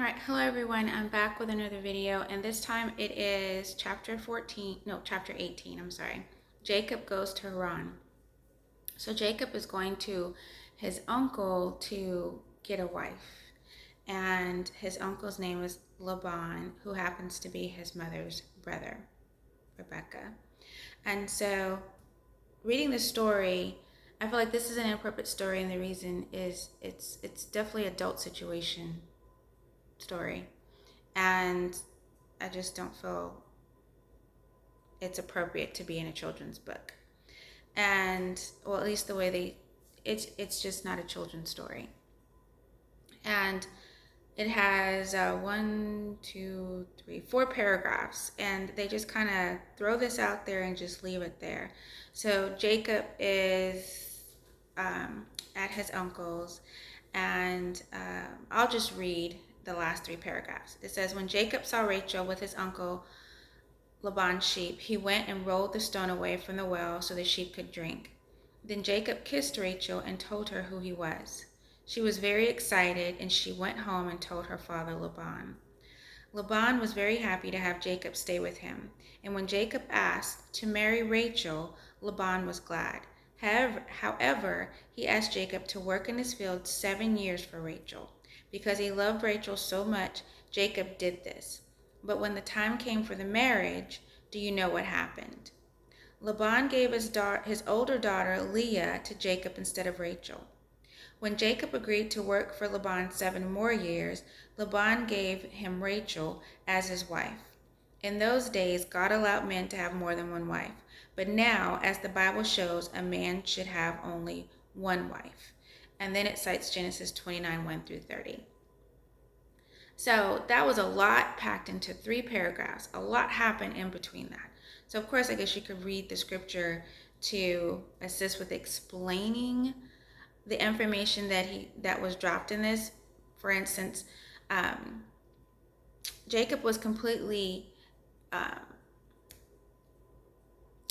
Alright, hello everyone. I'm back with another video, and this time it is chapter 18, I'm sorry. Jacob goes to Haran. So Jacob is going to his uncle to get a wife. And his uncle's name is Laban, who happens to be his mother's brother, Rebecca. And so reading the story, I feel like this is an inappropriate story, and the reason is it's definitely adult situation story. And I just don't feel it's appropriate to be in a children's book. And well, at least the way it's just not a children's story. And it has one, two, three, four paragraphs, and they just kind of throw this out there and just leave it there. So Jacob is at his uncle's, and I'll just read the last three paragraphs. It says, when Jacob saw Rachel with his uncle Laban's sheep, he went and rolled the stone away from the well so the sheep could drink. Then Jacob kissed Rachel and told her who he was. She was very excited, and she went home and told her father Laban. Laban was very happy to have Jacob stay with him, and when Jacob asked to marry Rachel, Laban was glad. However, he asked Jacob to work in his field 7 years for Rachel. Because he loved Rachel so much, Jacob did this. But when the time came for the marriage, do you know what happened? Laban gave his older daughter Leah to Jacob instead of Rachel. When Jacob agreed to work for Laban 7 more years, Laban gave him Rachel as his wife. In those days, God allowed men to have more than one wife. But now, as the Bible shows, a man should have only one wife. And then it cites Genesis 29, 1 through 30. So that was a lot packed into 3 paragraphs. A lot happened in between that. So of course, I guess you could read the scripture to assist with explaining the information that was dropped in this. For instance, Jacob was completely, I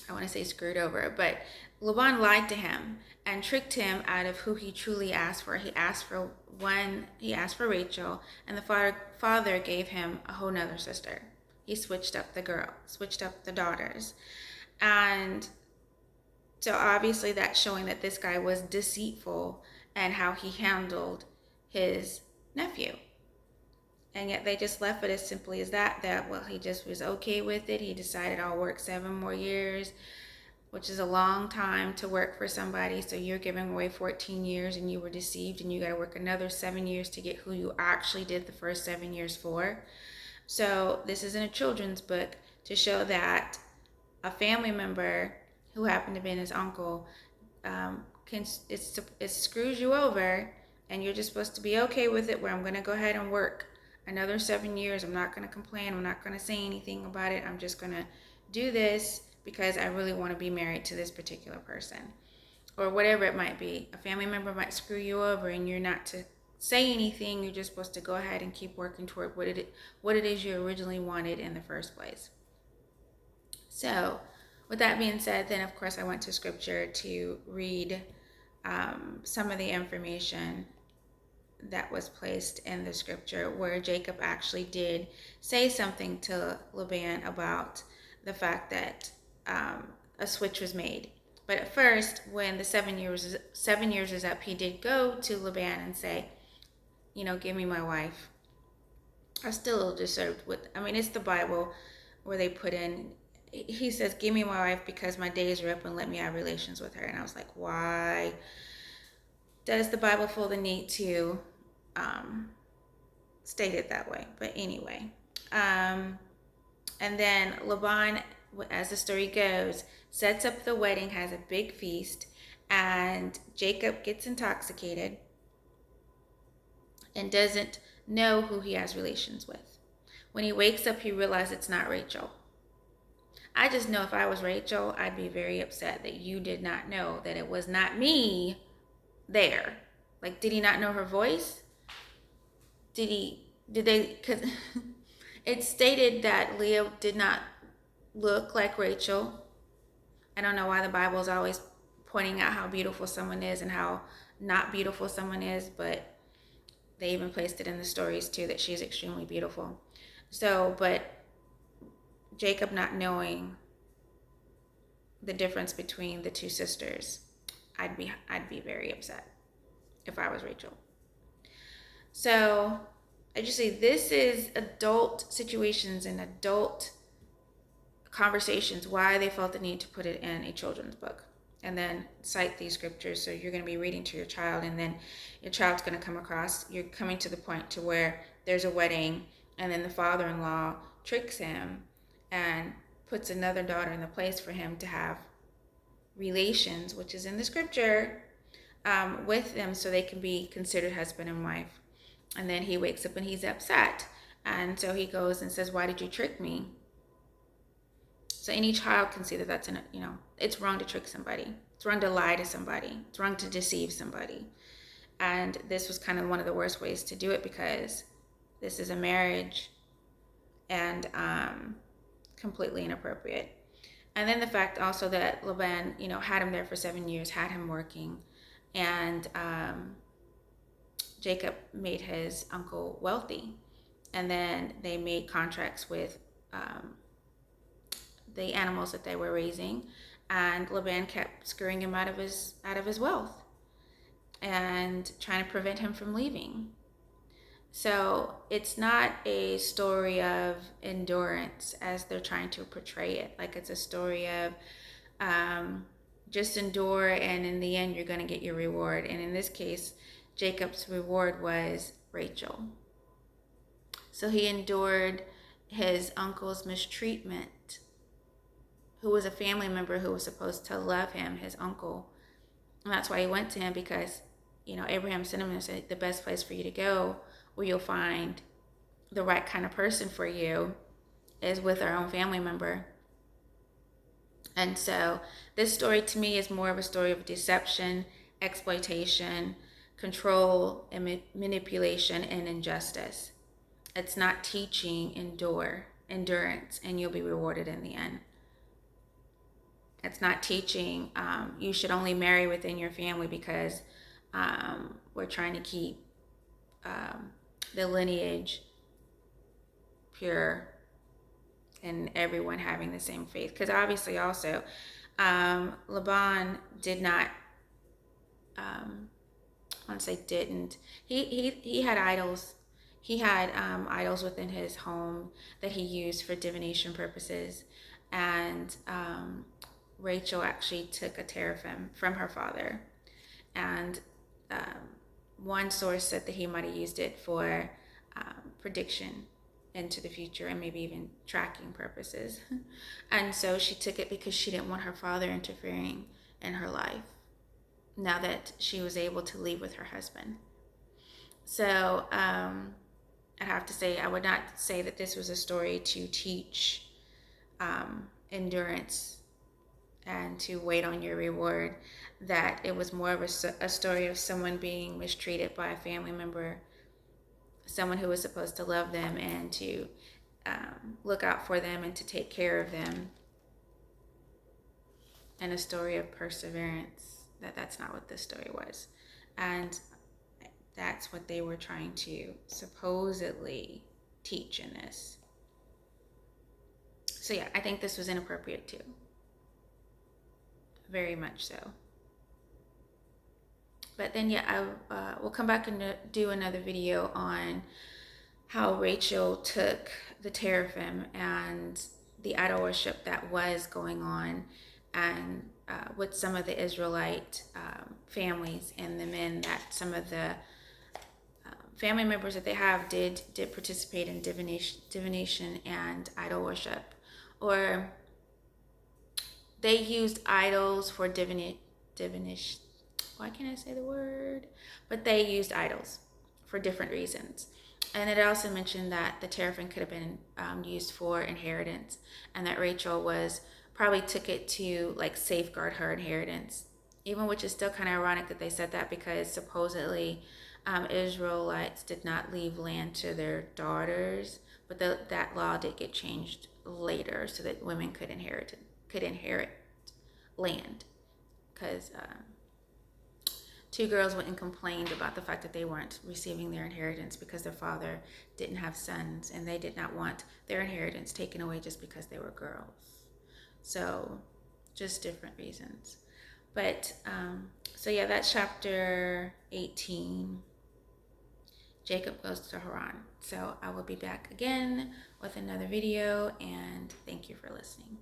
want to say screwed over, but Laban lied to him and tricked him out of who he truly asked for. He asked for Rachel, and the father gave him a whole nother sister. He switched up the daughters. And so obviously that's showing that this guy was deceitful and how he handled his nephew. And yet they just left it as simply as that, well, he just was okay with it. He decided I'll work 7 more years, which is a long time to work for somebody. So you're giving away 14 years and you were deceived, and you got to work another 7 years to get who you actually did the first 7 years for. So this isn't a children's book to show that a family member who happened to be his uncle it screws you over, and you're just supposed to be okay with it, where I'm going to go ahead and work another 7 years. I'm not going to complain. I'm not going to say anything about it. I'm just going to do this because I really want to be married to this particular person, or whatever it might be. A family member might screw you over, and you're not to say anything. You're just supposed to go ahead and keep working toward what it is you originally wanted in the first place. So with that being said, then of course I went to scripture to read some of the information that was placed in the scripture, where Jacob actually did say something to Laban about the fact that a switch was made. But at first, when the 7 years is up, he did go to Laban and say, give me my wife. I still deserved it's the Bible where they put in, he says, give me my wife because my days are up, and let me have relations with her. And I was like, why does the Bible feel the need to state it that way? But anyway, and then Laban, as the story goes, sets up the wedding, has a big feast, and Jacob gets intoxicated and doesn't know who he has relations with. When he wakes up, he realizes it's not Rachel. I just know if I was Rachel, I'd be very upset that you did not know that it was not me there. Like, did he not know her voice? Because it stated that Leah did not look like Rachel. I don't know why the Bible is always pointing out how beautiful someone is and how not beautiful someone is, but They even placed it in the stories too that she's extremely beautiful. So, but Jacob not knowing the difference between the two sisters, I'd be very upset if I was Rachel. So I just say this is adult situations and adult conversations why they felt the need to put it in a children's book and then cite these scriptures. So you're going to be reading to your child, and then your child's going to come across, you're coming to the point to where there's a wedding, and then the father-in-law tricks him and puts another daughter in the place for him to have relations, which is in the scripture, with them so they can be considered husband and wife. And then he wakes up and he's upset. And so he goes and says, why did you trick me? So any child can see that that's, it's wrong to trick somebody. It's wrong to lie to somebody. It's wrong to deceive somebody. And this was kind of one of the worst ways to do it because this is a marriage and completely inappropriate. And then the fact also that Laban, had him there for 7 years, had him working, and Jacob made his uncle wealthy. And then they made contracts with the animals that they were raising, and Laban kept screwing him out of his wealth and trying to prevent him from leaving. So it's not a story of endurance as they're trying to portray it. Like it's a story of just endure, and in the end, you're going to get your reward. And in this case, Jacob's reward was Rachel. So he endured his uncle's mistreatment, who was a family member who was supposed to love him, his uncle. And that's why he went to him, because, Abraham sent him and said, the best place for you to go, where you'll find the right kind of person for you, is with our own family member. And so this story to me is more of a story of deception, exploitation, control, and manipulation, and injustice. It's not teaching endurance, and you'll be rewarded in the end. It's not teaching you should only marry within your family because we're trying to keep the lineage pure and everyone having the same faith. Because obviously also Laban did not, I want to say didn't, he had idols. He had idols within his home that he used for divination purposes. And Rachel actually took a teraphim from her father. And one source said that he might have used it for prediction into the future and maybe even tracking purposes. And so she took it because she didn't want her father interfering in her life now that she was able to leave with her husband. So I'd have to say, I would not say that this was a story to teach endurance and to wait on your reward, that it was more of a story of someone being mistreated by a family member, someone who was supposed to love them and to look out for them and to take care of them, and a story of perseverance. That's not what this story was. And that's what they were trying to supposedly teach in this. So yeah, I think this was inappropriate too. Very much so. But then yeah, I will come back and do another video on how Rachel took the teraphim and the idol worship that was going on, and with some of the Israelite families and the men, that some of the family members that they have did participate in divination and idol worship, or they used idols for divination. Why can't I say the word? But they used idols for different reasons. And it also mentioned that the teraphim could have been used for inheritance, and that Rachel probably took it to like safeguard her inheritance, even, which is still kind of ironic that they said that, because supposedly Israelites did not leave land to their daughters, but that law did get changed later so that women could inherit land, because two girls went and complained about the fact that they weren't receiving their inheritance because their father didn't have sons, and they did not want their inheritance taken away just because they were girls. So just different reasons. But so yeah, that's chapter 18. Jacob goes to Haran. So I will be back again with another video, and thank you for listening.